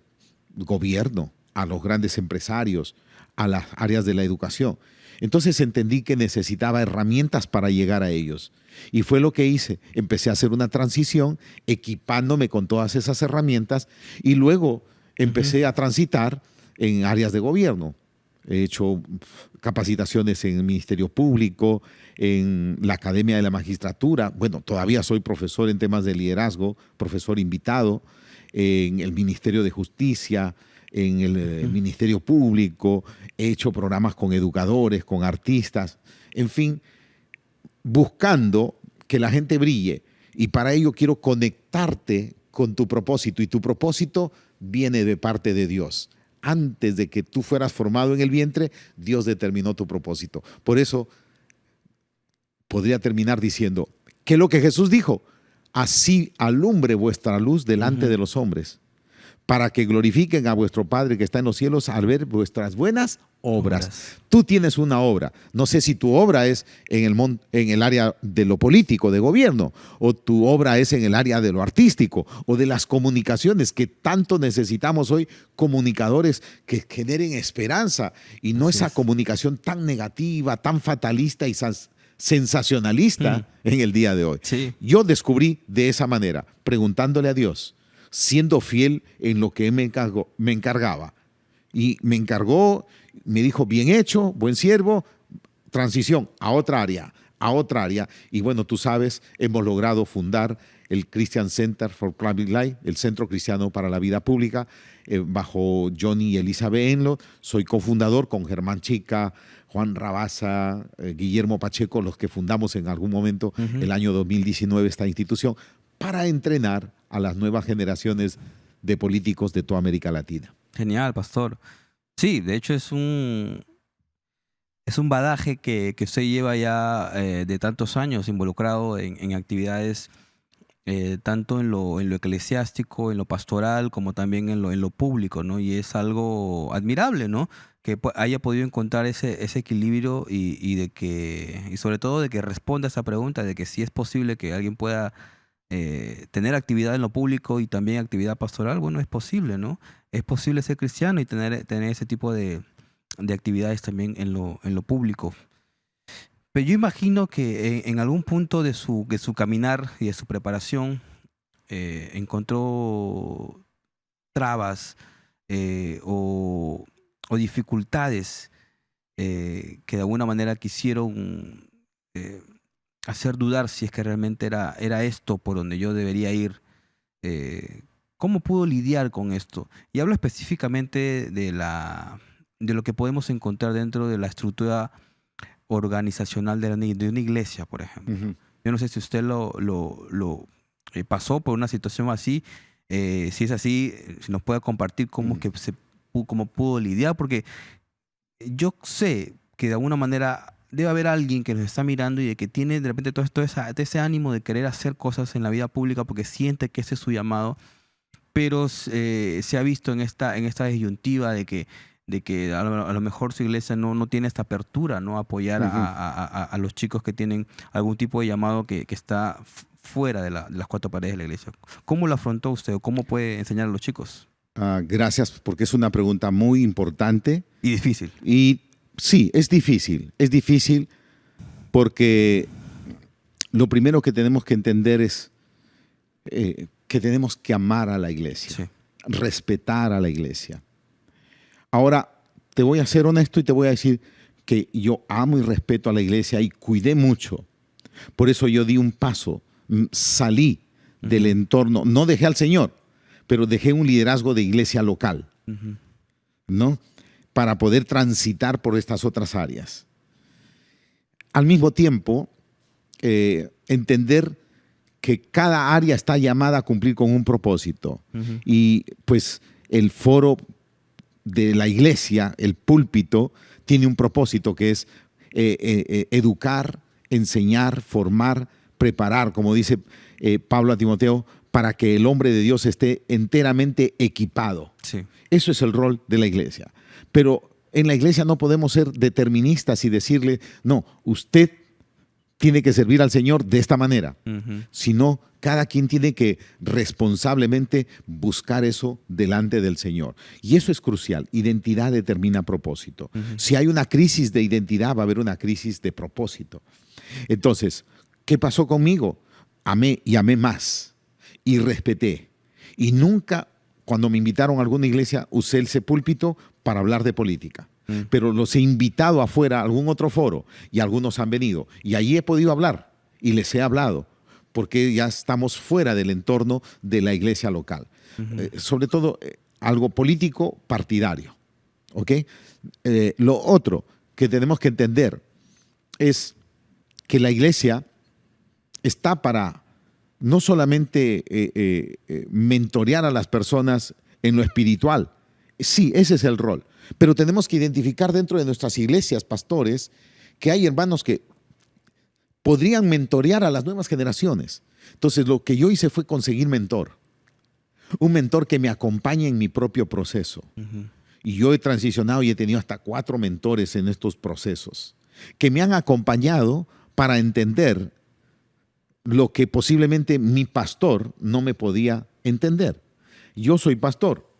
gobierno, a los grandes empresarios, a las áreas de la educación. Entonces entendí que necesitaba herramientas para llegar a ellos. Y fue lo que hice. Empecé a hacer una transición, equipándome con todas esas herramientas, y luego empecé a transitar en áreas de gobierno. He hecho capacitaciones en el Ministerio Público, en la Academia de la Magistratura. Bueno, todavía soy profesor en temas de liderazgo, profesor invitado, en el Ministerio de Justicia, en el Ministerio Público. He hecho programas con educadores, con artistas, en fin, buscando que la gente brille. Y para ello quiero conectarte con tu propósito. Y tu propósito viene de parte de Dios. Antes de que tú fueras formado en el vientre, Dios determinó tu propósito. Por eso podría terminar diciendo que lo que Jesús dijo, así alumbre vuestra luz delante de los hombres, para que glorifiquen a vuestro Padre que está en los cielos al ver vuestras buenas obras. Obras. Tú tienes una obra. No sé si tu obra es en el área de lo político, de gobierno, o tu obra es en el área de lo artístico o de las comunicaciones, que tanto necesitamos hoy, comunicadores que generen esperanza y no Así esa es. comunicación tan negativa, tan fatalista y sensacionalista en el día de hoy. Sí. Yo descubrí de esa manera, preguntándole a Dios, siendo fiel en lo que me encargaba. Y me encargó, me dijo, bien hecho, buen siervo, transición a otra área, a otra área. Y bueno, tú sabes, hemos logrado fundar el Christian Center for Public Life, el Centro Cristiano para la Vida Pública, bajo Johnny y Elizabeth Enlo. Soy cofundador con Germán Chica, Juan Rabasa, Guillermo Pacheco, los que fundamos en algún momento, el año 2019, esta institución, para entrenar a las nuevas generaciones de políticos de toda América Latina. Genial, pastor. Sí, de hecho es un badaje que usted lleva ya de tantos años involucrado en actividades tanto en lo eclesiástico, en lo pastoral, como también en lo público, ¿no? Y es algo admirable, ¿no? Que haya podido encontrar ese equilibrio y sobre todo de que responda a esa pregunta de que si es posible que alguien pueda tener actividad en lo público y también actividad pastoral. Bueno, es posible, ¿no? Es posible ser cristiano y tener ese tipo de actividades también en lo público. Pero yo imagino que en algún punto de su caminar y de su preparación encontró trabas o dificultades que de alguna manera quisieron hacer dudar si es que realmente era esto por donde yo debería ir. ¿Cómo pudo lidiar con esto? Y hablo específicamente de lo que podemos encontrar dentro de la estructura organizacional de una iglesia, por ejemplo. Ujú. Yo no sé si usted lo pasó por una situación así. Si es así, si nos puede compartir cómo cómo pudo lidiar, porque yo sé que de alguna manera debe haber alguien que nos está mirando y de que tiene de repente todo ese ánimo de querer hacer cosas en la vida pública porque siente que ese es su llamado, pero se ha visto en esta disyuntiva de que a lo mejor su iglesia no tiene esta apertura, ¿no? A apoyar a los chicos que tienen algún tipo de llamado que está fuera de las cuatro paredes de la iglesia. ¿Cómo lo afrontó usted o cómo puede enseñar a los chicos? Gracias, porque es una pregunta muy importante. Y difícil. Y sí, es difícil porque lo primero que tenemos que entender es que tenemos que amar a la iglesia, Sí. respetar a la iglesia. Ahora, te voy a ser honesto y te voy a decir que yo amo y respeto a la iglesia y cuidé mucho. Por eso yo di un paso, salí del entorno, no dejé al Señor, pero dejé un liderazgo de iglesia local, ¿no? Para poder transitar por estas otras áreas. Al mismo tiempo, entender que cada área está llamada a cumplir con un propósito. Y pues el foro de la iglesia, el púlpito, tiene un propósito que es educar, enseñar, formar, preparar, como dice Pablo a Timoteo, para que el hombre de Dios esté enteramente equipado. Sí. Eso es el rol de la iglesia. Pero en la iglesia no podemos ser deterministas y decirle, no, usted tiene que servir al Señor de esta manera, sino cada quien tiene que responsablemente buscar eso delante del Señor. Y eso es crucial. Identidad determina propósito. Si hay una crisis de identidad, va a haber una crisis de propósito. Entonces, ¿qué pasó conmigo? Amé y amé más y respeté. Y nunca, cuando me invitaron a alguna iglesia, usé ese púlpito para hablar de política. Pero los he invitado afuera a algún otro foro y algunos han venido. Y allí he podido hablar y les he hablado porque ya estamos fuera del entorno de la iglesia local. Sobre todo algo político partidario. ¿Ok? Lo otro que tenemos que entender es que la iglesia está para no solamente mentorear a las personas en lo espiritual. Sí, ese es el rol. Pero tenemos que identificar dentro de nuestras iglesias, pastores, que hay hermanos que podrían mentorear a las nuevas generaciones. Entonces, lo que yo hice fue conseguir mentor. Un mentor que me acompañe en mi propio proceso. Y yo he transicionado y he tenido hasta 4 mentores en estos procesos que me han acompañado para entender lo que posiblemente mi pastor no me podía entender. Yo soy pastor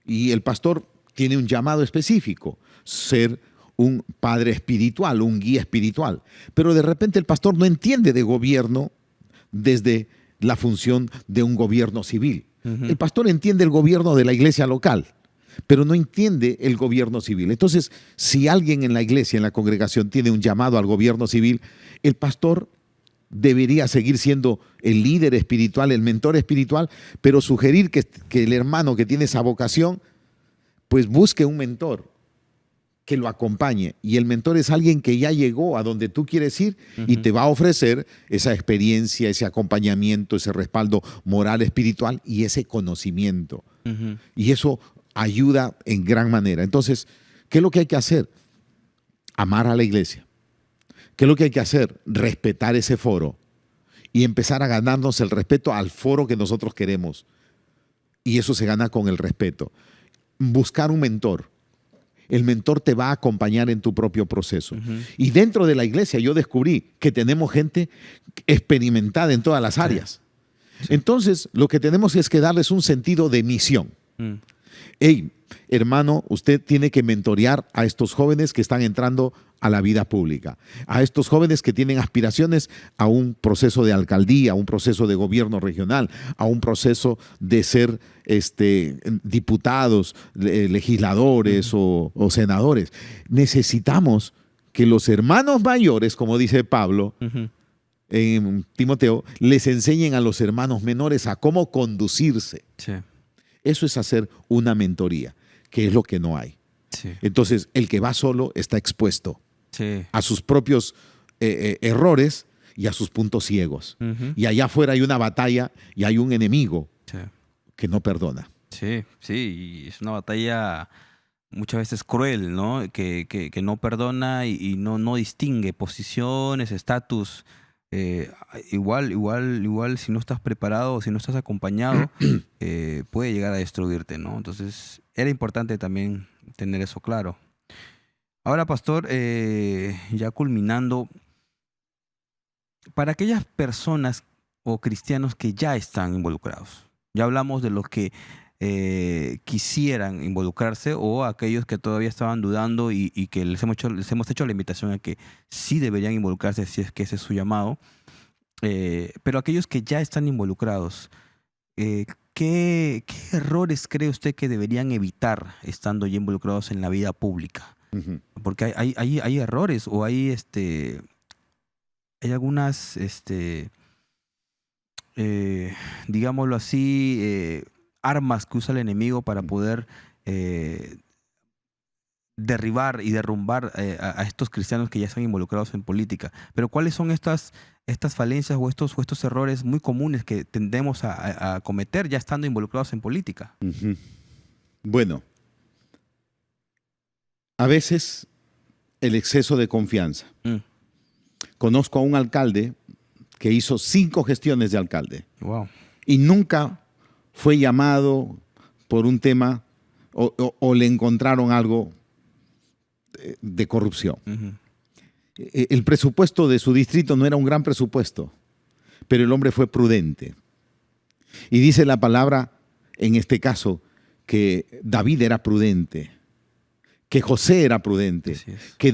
y el pastor tiene un llamado específico, ser un padre espiritual, un guía espiritual. Pero de repente el pastor no entiende de gobierno desde la función de un gobierno civil. El pastor entiende el gobierno de la iglesia local, pero no entiende el gobierno civil. Entonces, si alguien en la iglesia, en la congregación, tiene un llamado al gobierno civil, el pastor debería seguir siendo el líder espiritual, el mentor espiritual, pero sugerir que el hermano que tiene esa vocación, pues busque un mentor que lo acompañe. Y el mentor es alguien que ya llegó a donde tú quieres ir y te va a ofrecer esa experiencia, ese acompañamiento, ese respaldo moral, espiritual y ese conocimiento. Y eso ayuda en gran manera. Entonces, ¿qué es lo que hay que hacer? Amar a la iglesia. ¿Qué es lo que hay que hacer? Respetar ese foro y empezar a ganarnos el respeto al foro que nosotros queremos. Y eso se gana con el respeto. Buscar un mentor. El mentor te va a acompañar en tu propio proceso. Y dentro de la iglesia yo descubrí que tenemos gente experimentada en todas las áreas. Sí. Entonces, lo que tenemos es que darles un sentido de misión. Hey, hermano, usted tiene que mentorear a estos jóvenes que están entrando a la vida pública, a estos jóvenes que tienen aspiraciones a un proceso de alcaldía, a un proceso de gobierno regional, a un proceso de ser diputados, legisladores o senadores. Necesitamos que los hermanos mayores, como dice Pablo en Timoteo, les enseñen a los hermanos menores a cómo conducirse. Sí. Eso es hacer una mentoría, que es lo que no hay. Sí. Entonces, el que va solo está expuesto a sus propios errores y a sus puntos ciegos. Y allá afuera hay una batalla y hay un enemigo que no perdona. Sí, y es una batalla muchas veces cruel, ¿no? Que no perdona y no distingue posiciones, estatus. Igual si no estás preparado o si no estás acompañado, puede llegar a destruirte, ¿no? Entonces, era importante también tener eso claro. Ahora, pastor, ya culminando, para aquellas personas o cristianos que ya están involucrados, ya hablamos de los que quisieran involucrarse o aquellos que todavía estaban dudando y que les hemos hecho la invitación a que sí deberían involucrarse si es que ese es su llamado. Pero aquellos que ya están involucrados, ¿qué errores cree usted que deberían evitar estando ya involucrados en la vida pública? Porque hay errores o hay algunas, digámoslo así, armas que usa el enemigo para poder derribar y derrumbar a estos cristianos que ya están involucrados en política. Pero ¿cuáles son estas falencias o estos errores muy comunes que tendemos a cometer ya estando involucrados en política? Bueno, a veces el exceso de confianza. Conozco a un alcalde que hizo 5 gestiones de alcalde. Wow. Y nunca fue llamado por un tema o le encontraron algo de corrupción. El presupuesto de su distrito no era un gran presupuesto, pero el hombre fue prudente. Y dice la palabra, en este caso, que David era prudente, que José era prudente, que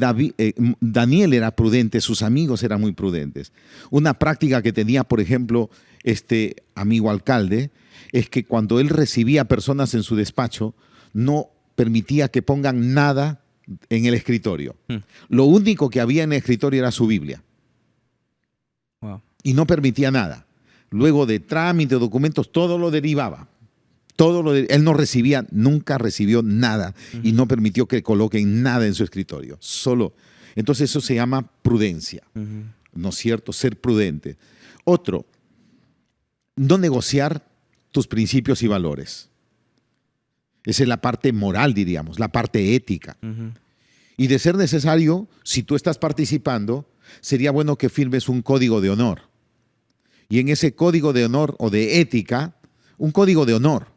Daniel era prudente, sus amigos eran muy prudentes. Una práctica que tenía, por ejemplo, este amigo alcalde, es que cuando él recibía personas en su despacho, no permitía que pongan nada en el escritorio. Lo único que había en el escritorio era su Biblia. Wow. Y no permitía nada. Luego de trámite, documentos, todo lo derivaba. Él no recibía, nunca recibió nada y no permitió que coloquen nada en su escritorio. Solo. Entonces eso se llama prudencia. ¿No es cierto? Ser prudente. Otro, no negociar tus principios y valores. Esa es la parte moral, diríamos, la parte ética. Y de ser necesario, si tú estás participando, sería bueno que firmes un código de honor. Y en ese código de honor o de ética, un código de honor,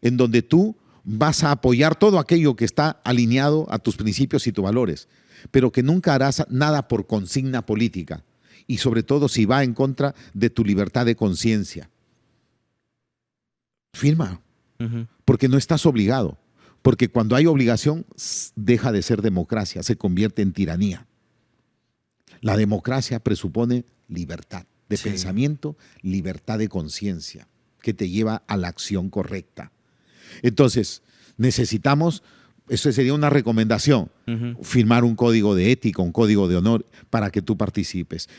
en donde tú vas a apoyar todo aquello que está alineado a tus principios y tus valores, pero que nunca harás nada por consigna política y sobre todo si va en contra de tu libertad de conciencia. Firma, porque no estás obligado, porque cuando hay obligación deja de ser democracia, se convierte en tiranía. La democracia presupone libertad de pensamiento, libertad de conciencia, que te lleva a la acción correcta. Entonces, necesitamos, eso sería una recomendación, firmar un código de ética, un código de honor para que tú participes.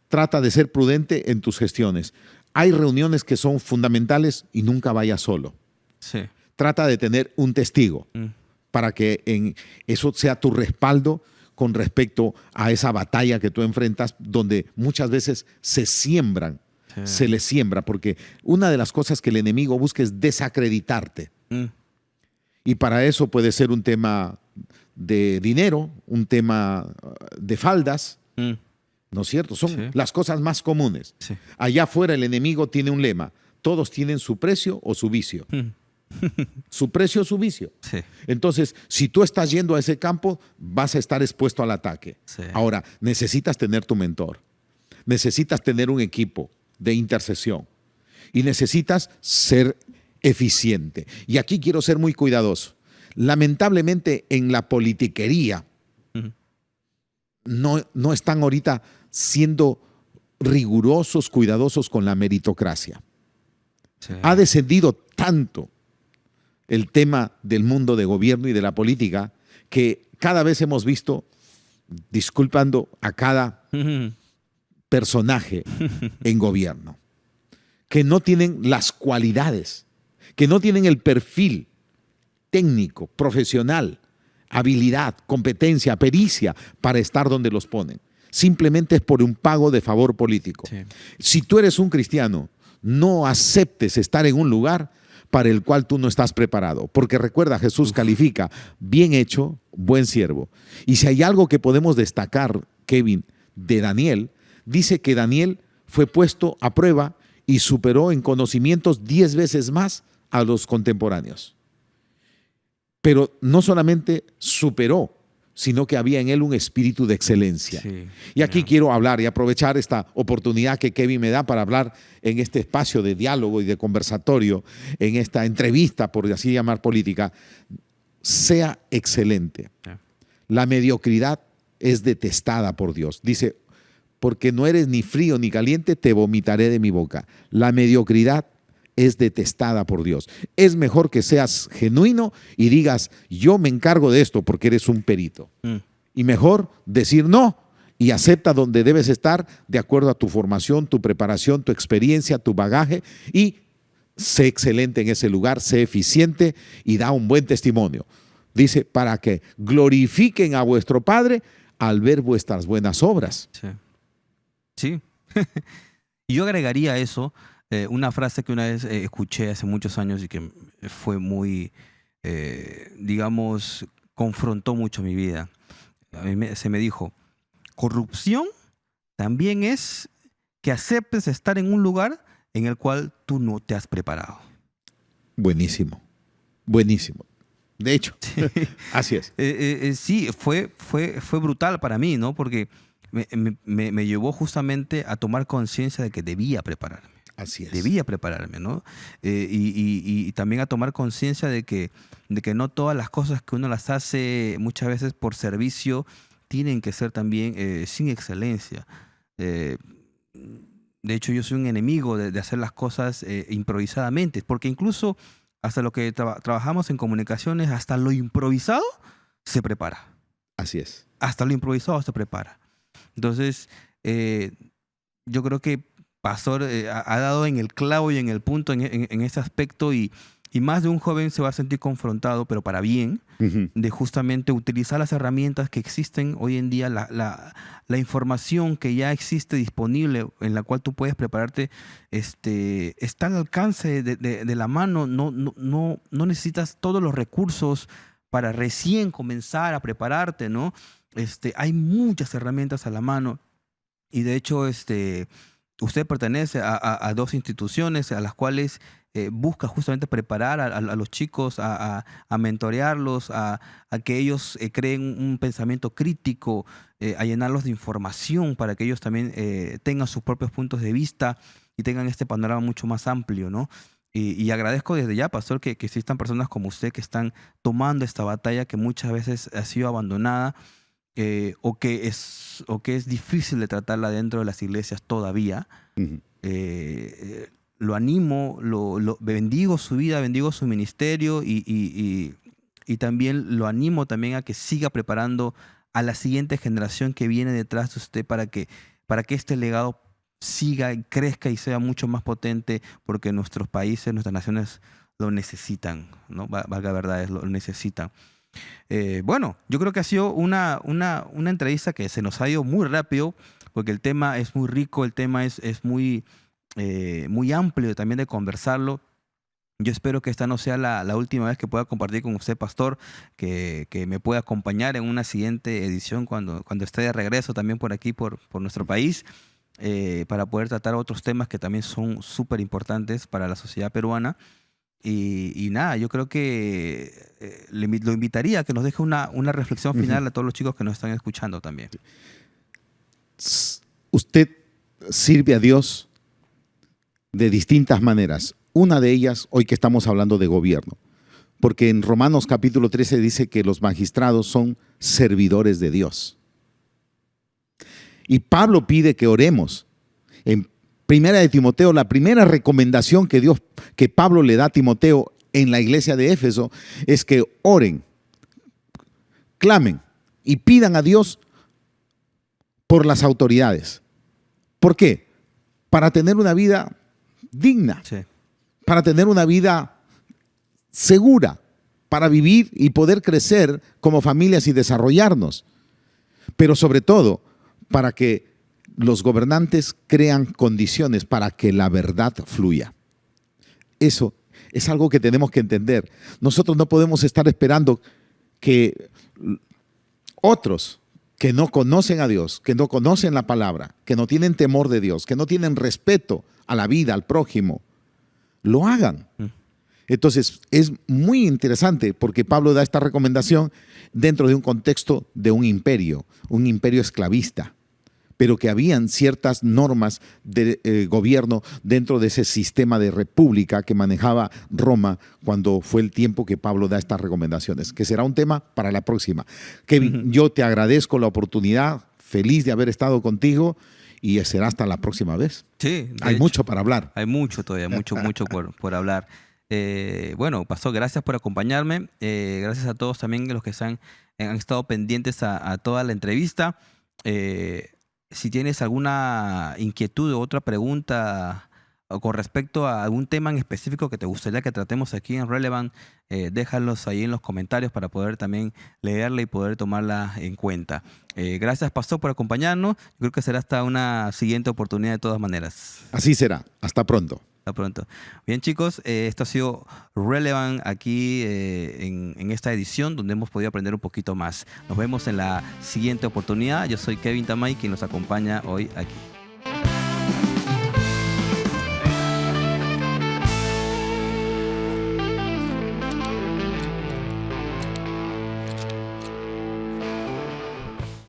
Trata de ser prudente en tus gestiones. Hay reuniones que son fundamentales y nunca vayas solo. Sí. Trata de tener un testigo para que eso sea tu respaldo con respecto a esa batalla que tú enfrentas, donde muchas veces se les siembra, porque una de las cosas que el enemigo busca es desacreditarte. Y para eso puede ser un tema de dinero, un tema de faldas, ¿no es cierto? Son las cosas más comunes. Sí. Allá afuera el enemigo tiene un lema: todos tienen su precio o su vicio. Su precio o su vicio. Sí. Entonces, si tú estás yendo a ese campo, vas a estar expuesto al ataque. Sí. Ahora, necesitas tener tu mentor, necesitas tener un equipo de intercesión y necesitas ser eficiente. Y aquí quiero ser muy cuidadoso. Lamentablemente, en la politiquería no están ahorita siendo rigurosos, cuidadosos con la meritocracia. Sí. Ha descendido tanto el tema del mundo de gobierno y de la política que cada vez hemos visto, disculpando a cada personaje en gobierno, que no tienen las cualidades, que no tienen el perfil técnico, profesional, habilidad, competencia, pericia para estar donde los ponen. Simplemente es por un pago de favor político. Sí. Si tú eres un cristiano, no aceptes estar en un lugar para el cual tú no estás preparado. Porque recuerda, Jesús califica: bien hecho, buen siervo. Y si hay algo que podemos destacar, Kevin, de Daniel, dice que Daniel fue puesto a prueba y superó en conocimientos 10 veces más a los contemporáneos. Pero no solamente superó, sino que había en él un espíritu de excelencia. Sí, y aquí quiero hablar y aprovechar esta oportunidad que Kevin me da para hablar en este espacio de diálogo y de conversatorio, en esta entrevista, por así llamar, política. Sea excelente. La mediocridad es detestada por Dios. Dice: porque no eres ni frío ni caliente, te vomitaré de mi boca. La mediocridad es detestada por Dios. Es mejor que seas genuino y digas: yo me encargo de esto, porque eres un perito. Y mejor decir no y acepta donde debes estar de acuerdo a tu formación, tu preparación, tu experiencia, tu bagaje, y sé excelente en ese lugar, sé eficiente y da un buen testimonio. Dice: para que glorifiquen a vuestro Padre al ver vuestras buenas obras. Sí. Y yo agregaría a eso una frase que una vez escuché hace muchos años y que fue muy, digamos, confrontó mucho mi vida. A mí se me dijo: corrupción también es que aceptes estar en un lugar en el cual tú no te has preparado. Buenísimo, buenísimo. De hecho, sí. Así es. Sí, fue brutal para mí, ¿no? Porque me llevó justamente a tomar conciencia de que debía prepararme. Así es. Debía prepararme, ¿no? Y también a tomar conciencia de que no todas las cosas que uno las hace muchas veces por servicio tienen que ser también sin excelencia. De hecho, yo soy un enemigo de hacer las cosas improvisadamente, porque incluso hasta lo que trabajamos en comunicaciones, hasta lo improvisado se prepara. Así es. Hasta lo improvisado se prepara. Entonces, yo creo que Pastor ha dado en el clavo y en el punto en ese aspecto, y más de un joven se va a sentir confrontado, pero para bien, de justamente utilizar las herramientas que existen hoy en día, la información que ya existe disponible, en la cual tú puedes prepararte, está al alcance de la mano. No necesitas todos los recursos para recién comenzar a prepararte, ¿no? Hay muchas herramientas a la mano, y de hecho, usted pertenece a dos instituciones a las cuales busca justamente preparar a los chicos, a mentorearlos, a que ellos creen un pensamiento crítico, a llenarlos de información para que ellos también tengan sus propios puntos de vista y tengan este panorama mucho más amplio, ¿no? Y agradezco desde ya, pastor, que existan personas como usted que están tomando esta batalla que muchas veces ha sido abandonada, o que es difícil de tratarla dentro de las iglesias todavía. Ujú. Lo animo, lo bendigo su vida, bendigo su ministerio y también lo animo también a que siga preparando a la siguiente generación que viene detrás de usted para que este legado siga y crezca y sea mucho más potente, porque nuestros países, nuestras naciones lo necesitan, ¿no? Valga verdad, lo necesitan. Bueno, yo creo que ha sido una entrevista que se nos ha ido muy rápido, porque el tema es muy rico, el tema es muy, muy amplio también de conversarlo. Yo espero que esta no sea la última vez que pueda compartir con usted, pastor, que me pueda acompañar en una siguiente edición cuando esté de regreso también por aquí, por nuestro país, para poder tratar otros temas que también son súper importantes para la sociedad peruana. Y nada, yo creo que lo invitaría a que nos deje una reflexión final a todos los chicos que nos están escuchando también. Usted sirve a Dios de distintas maneras. Una de ellas, hoy que estamos hablando de gobierno, porque en Romanos capítulo 13 dice que los magistrados son servidores de Dios. Y Pablo pide que oremos. En Primera de Timoteo, la primera recomendación que Pablo le da a Timoteo en la iglesia de Éfeso es que oren, clamen y pidan a Dios por las autoridades. ¿Por qué? Para tener una vida digna, Sí. para tener una vida segura, para vivir y poder crecer como familias y desarrollarnos. Pero sobre todo, para que los gobernantes crean condiciones para que la verdad fluya. Eso es algo que tenemos que entender. Nosotros no podemos estar esperando que otros que no conocen a Dios, que no conocen la palabra, que no tienen temor de Dios, que no tienen respeto a la vida, al prójimo, lo hagan. Entonces, es muy interesante porque Pablo da esta recomendación dentro de un contexto de un imperio esclavista, pero que habían ciertas normas de gobierno dentro de ese sistema de república que manejaba Roma cuando fue el tiempo que Pablo da estas recomendaciones, que será un tema para la próxima. Kevin, yo te agradezco la oportunidad, feliz de haber estado contigo y será hasta la próxima vez. Sí, Hay mucho para hablar. Hay mucho todavía, mucho por hablar. Bueno, pastor, gracias por acompañarme. Gracias a todos también los que han estado pendientes a toda la entrevista. Si tienes alguna inquietud o otra pregunta o con respecto a algún tema en específico que te gustaría que tratemos aquí en Relevant, déjalos ahí en los comentarios para poder también leerla y poder tomarla en cuenta. Gracias, pastor, por acompañarnos. Yo creo que será hasta una siguiente oportunidad de todas maneras. Así será. Hasta pronto. Hasta pronto. Bien, chicos, esto ha sido Relevant aquí en esta edición donde hemos podido aprender un poquito más. Nos vemos en la siguiente oportunidad. Yo soy Kevin Tamay, quien los acompaña hoy aquí.